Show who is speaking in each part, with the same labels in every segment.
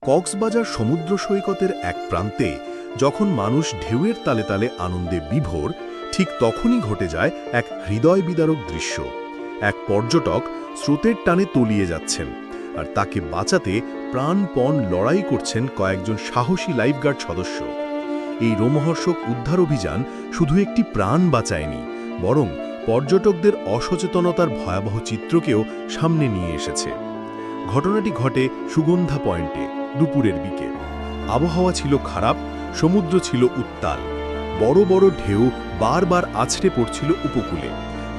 Speaker 1: কক্সবাজার সমুদ্র সৈকতের এক প্রান্তে যখন মানুষ ঢেউয়ের তালে তালে আনন্দে বিভোর, ঠিক তখনই ঘটে যায় এক হৃদয় বিদারক দৃশ্য। এক পর্যটক স্রোতের টানে তলিয়ে যাচ্ছেন, আর তাকে বাঁচাতে প্রাণপণ লড়াই করছেন কয়েকজন সাহসী লাইফগার্ড সদস্য। এই রোমহর্ষক উদ্ধার অভিযান শুধু একটি প্রাণ বাঁচায়নি, বরং পর্যটকদের অসচেতনতার ভয়াবহ চিত্রকেও সামনে নিয়ে এসেছে। ঘটনাটি ঘটে সুগন্ধা পয়েন্টে দুপুরের দিকে। আবহাওয়া ছিল খারাপ, সমুদ্র ছিল উত্তাল, বড় বড় ঢেউ বারবার আছড়ে পড়ছিল উপকূলে,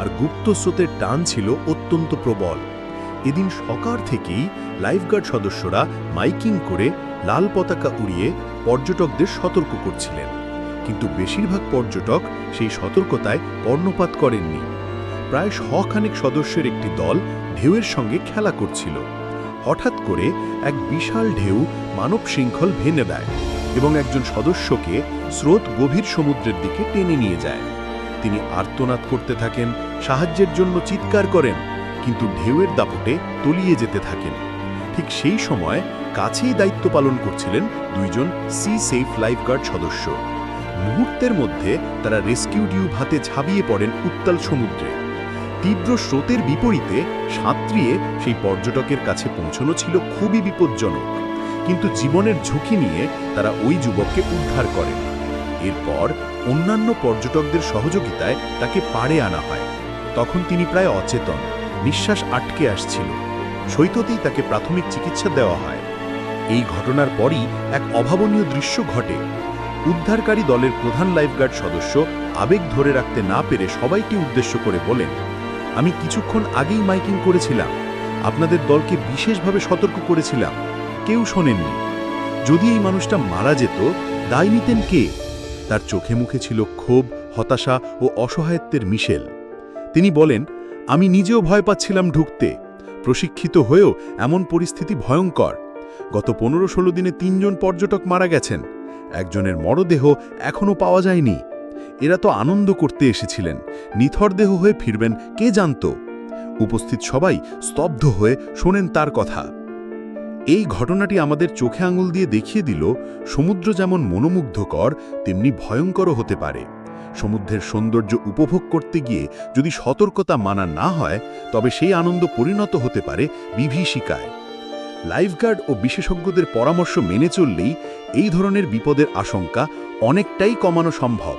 Speaker 1: আর গুপ্ত স্রোতের টান ছিল অত্যন্ত প্রবল। এদিন সকাল থেকেই লাইফগার্ড সদস্যরা মাইকিং করে লাল পতাকা উড়িয়ে পর্যটকদের সতর্ক করছিলেন, কিন্তু বেশিরভাগ পর্যটক সেই সতর্কতায় কর্ণপাত করেননি। প্রায় শখানেক সদস্যের একটি দল ঢেউয়ের সঙ্গে খেলা করছিল। হঠাৎ করে এক বিশাল ঢেউ মানব শৃঙ্খল ভেঙে দেয় এবং একজন সদস্যকে স্রোত গভীর সমুদ্রের দিকে টেনে নিয়ে যায়। তিনি আর্তনাদ করতে থাকেন, সাহায্যের জন্য চিৎকার করেন, কিন্তু ঢেউয়ের দাপটে তলিয়ে যেতে থাকেন। ঠিক সেই সময় কাছেই দায়িত্ব পালন করছিলেন দুইজন সি সেফ লাইফগার্ড সদস্য। মুহূর্তের মধ্যে তারা রেস্কিউ টিউব হাতে ঝাঁপিয়ে পড়েন উত্তাল সমুদ্রে। তীব্র স্রোতের বিপরীতে সাঁতরিয়ে সেই পর্যটকের কাছে পৌঁছানো ছিল খুবই বিপজ্জনক, কিন্তু জীবনের ঝুঁকি নিয়ে তারা ওই যুবককে উদ্ধার করেন। এরপর অন্যান্য পর্যটকদের সহযোগিতায় তাকে পাড়ে আনা হয়। তখন তিনি প্রায় অচেতন, নিঃশ্বাস আটকে আসছিল। সৈকতেই তাকে প্রাথমিক চিকিৎসা দেওয়া হয়। এই ঘটনার পরই এক অভাবনীয় দৃশ্য ঘটে। উদ্ধারকারী দলের প্রধান লাইফগার্ড সদস্য আবেগ ধরে রাখতে না পেরে সবাইকে উদ্দেশ্য করে বলেন, আমি কিছুক্ষণ আগেই মাইকিং করেছিলাম, আপনাদের দলকে বিশেষভাবে সতর্ক করেছিলাম, কেউ শোনেননি। যদি এই মানুষটা মারা যেত, দায় নিতেন কে? তার চোখে মুখে ছিল ক্ষোভ, হতাশা ও অসহায়ত্বের মিশেল। তিনি বলেন, আমি নিজেও ভয় পাচ্ছিলাম ঢুকতে। প্রশিক্ষিত হয়েও এমন পরিস্থিতি ভয়ঙ্কর। গত 15-16 দিনে 3 জন পর্যটক মারা গেছেন, একজনের মরদেহ এখনও পাওয়া যায়নি। এরা তো আনন্দ করতে এসেছিলেন, নিথর দেহ হয়ে ফিরবেন কে জানত। উপস্থিত সবাই স্তব্ধ হয়ে শোনেন তার কথা। এই ঘটনাটি আমাদের চোখে আঙুল দিয়ে দেখিয়ে দিল, সমুদ্র যেমন মনোমুগ্ধকর তেমনি ভয়ঙ্করও হতে পারে। সমুদ্রের সৌন্দর্য উপভোগ করতে গিয়ে যদি সতর্কতা মানা না হয়, তবে সেই আনন্দ পরিণত হতে পারে বিভীষিকায়। লাইফগার্ড ও বিশেষজ্ঞদের পরামর্শ মেনে চললেই এই ধরনের বিপদের আশঙ্কা অনেকটাই কমানো সম্ভব।